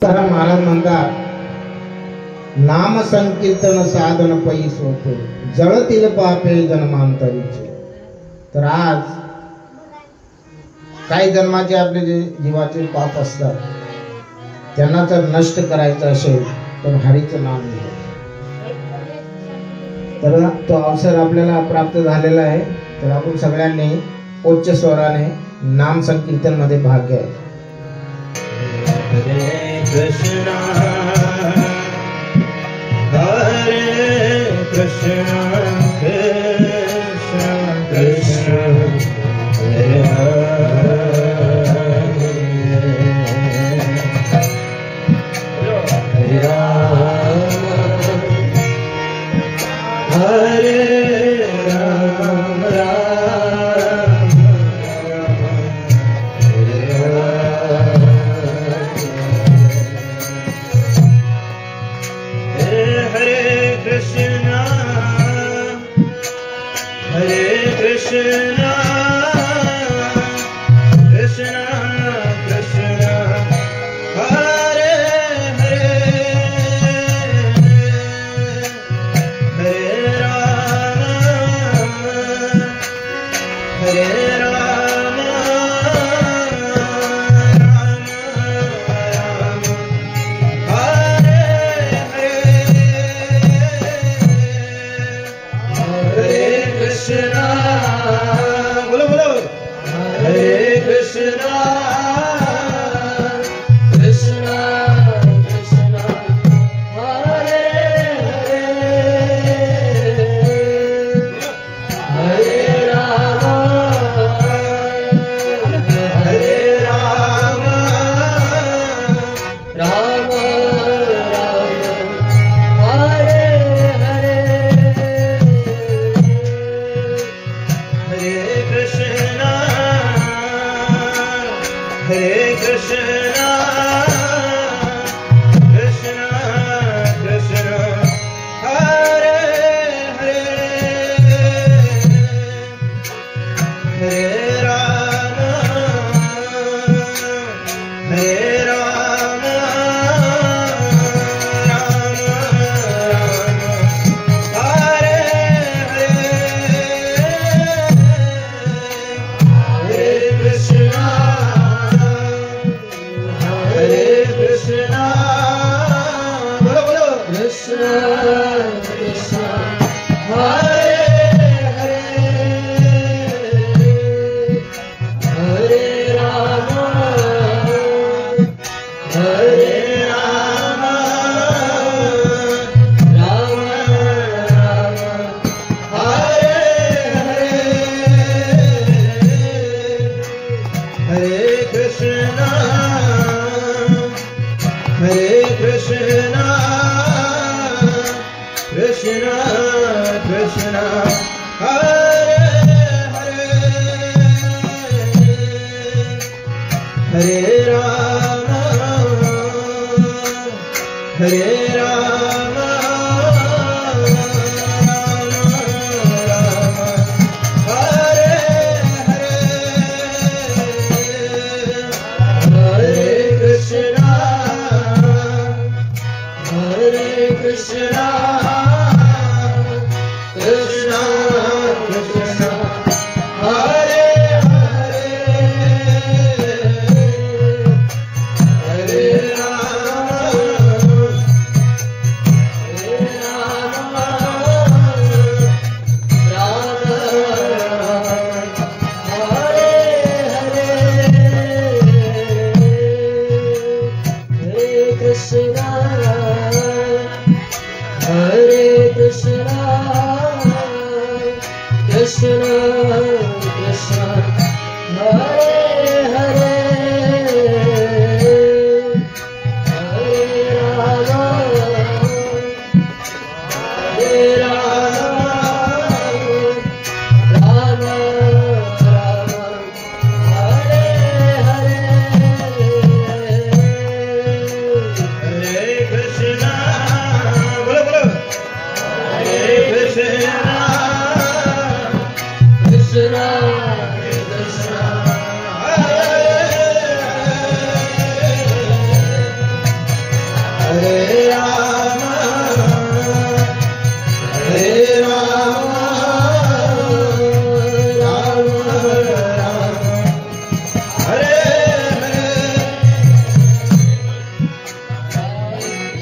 महाराज म्हणतात, नाम संकीर्तन साधन पैस होते जळतील पापे जन्मांतरीचे. तर आज काही जन्माचे आपले जे जीवाचे पाप असतात त्यांना जर नष्ट करायचं असेल तर हरीचं नाम घ्या. तर तो अवसर आपल्याला प्राप्त झालेला आहे. तर आपण सगळ्यांनी उच्च स्वराने नाम संकीर्तन मध्ये भाग घ्यायचा. हरे कृष्णा हरे कृष्णा कृष्णा कृष्णा हरे हरे राम हरे Ram Ram Krishna Krishna Krishna Hare Hare Hare Rama Hare Rama Krishna, bolo bolo. Hare Krishna, Krishna Krishna, Hare Hare, Hare Rama, Hare Rama, Rama Rama, Hare Hare. Hare Krishna, Krishna Krishna, Hare Hare, Hare Rama, Hare Rama, Rama Rama, Hare Hare. Hare Krishna, bolo bolo. Krishna Krishna, Hare Hare, Hare Rama, Hare Rama, Rama Rama, Hare Hare. Hare Krishna, Krishna Krishna, Hare Hare, Hare Rama, Hare Rama, Rama Rama, Hare Hare. Hare Krishna, Krishna Krishna Krishna, Hare Hare, Hare Rama, Hare Rama, Rama Rama, Hare Hare. Hare Krishna, Hare Krishna, Krishna Krishna, Hare Hare, Hare Rama, Hare Rama, Rama Rama, Hare Hare. Hare Krishna, bolo bolo. Hare Krishna,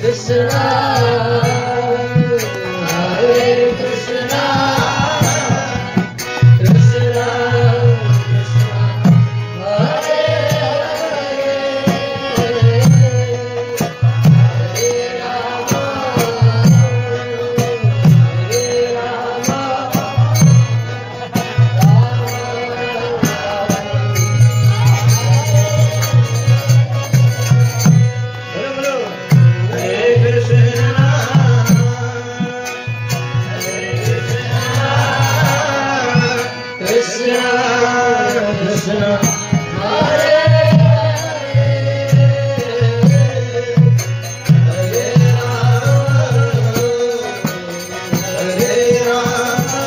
Krishna, Hare Krishna, Krishna Krishna, Hare Hare, Hare Rama, Hare Rama,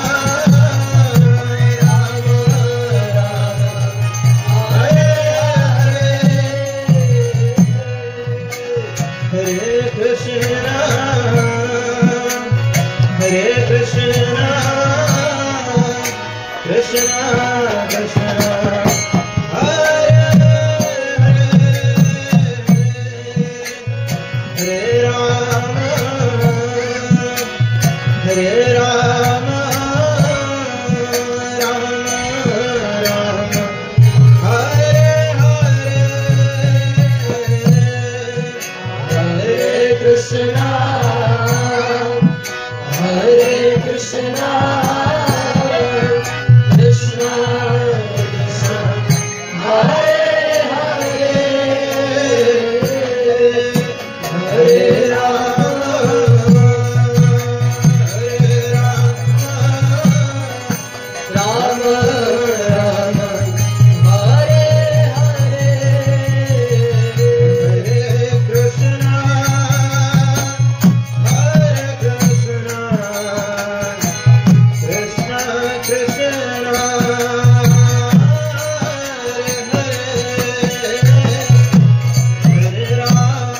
Krishna Krishna, Hare Krishna, Hare Krishna, Krishna Krishna, Hare Hare, Hare Rama, Rama Rama, Hare Hare, Hare Krishna, Hare Krishna, Krishna Krishna, Hare Hare, Hare Rama,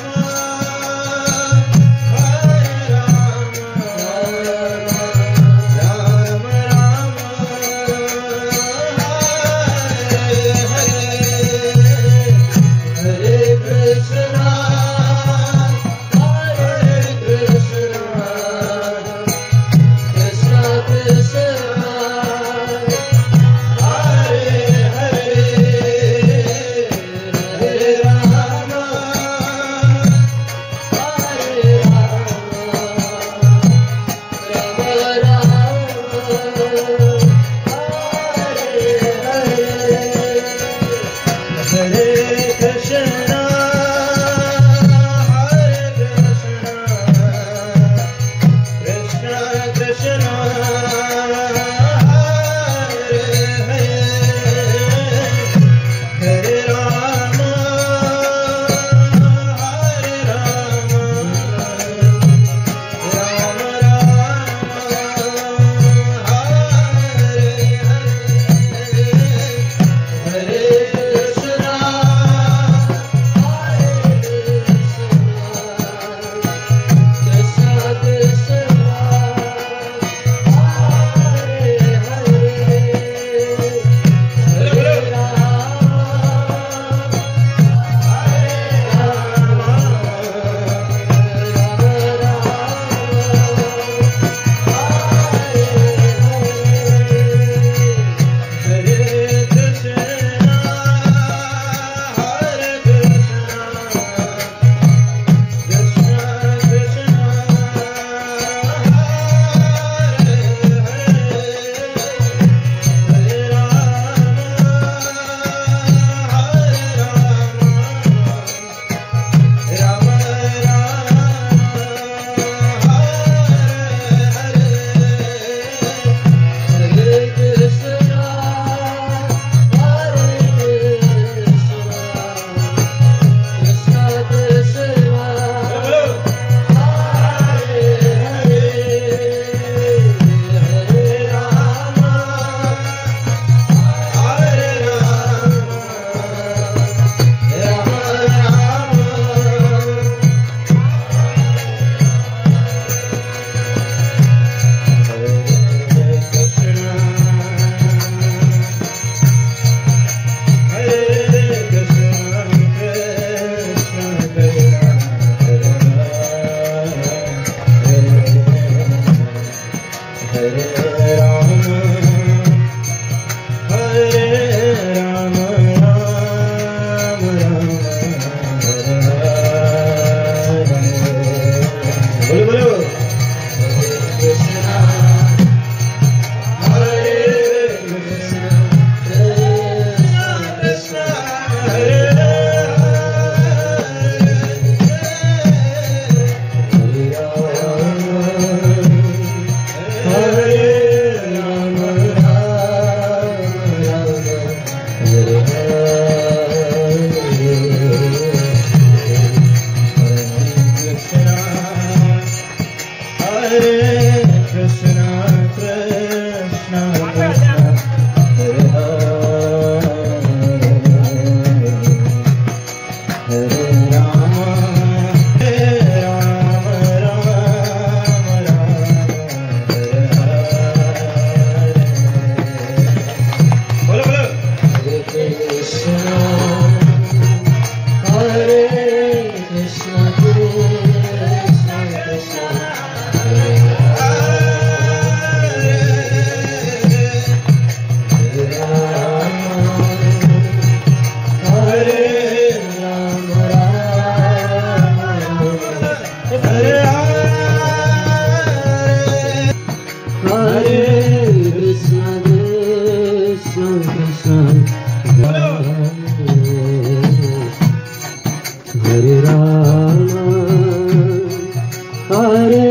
Krishna Krishna Krishna Hare Hare Hare Rama Rama Hare Hare Bolo bolo Hare Krishna Hare Krishna Krishna Krishna Hare Hare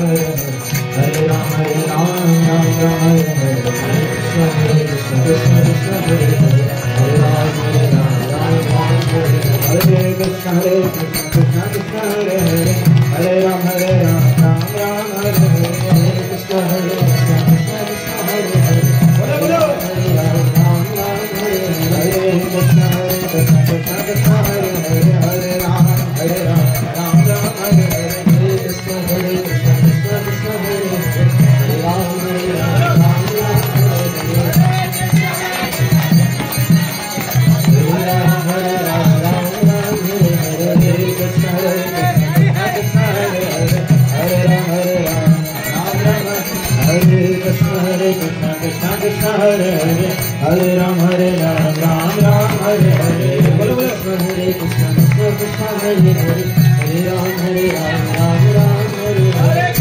Hare Ram Ram Ram Hare Hare Hare Krishna Krishna Krishna Hare Hare Hare Ram Ram Ram Hare Hare Krishna Krishna Krishna Hare Hare Hare Ram Ram Ram Hare Hare Krishna Krishna Krishna Hare Hare Hare Ram Ram Hare Hare Krishna Krishna Krishna Hare Hare Hare Ram Ram Hare Hare Krishna Krishna Krishna Hare Hare Hare Ram Ram Hare Krishna Krishna Krishna Hare Hare Hare Ram Ram Hare Hare Krishna Krishna Krishna Hare Hare Hare Ram Hare Hare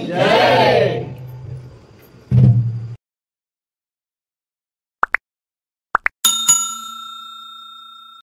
जय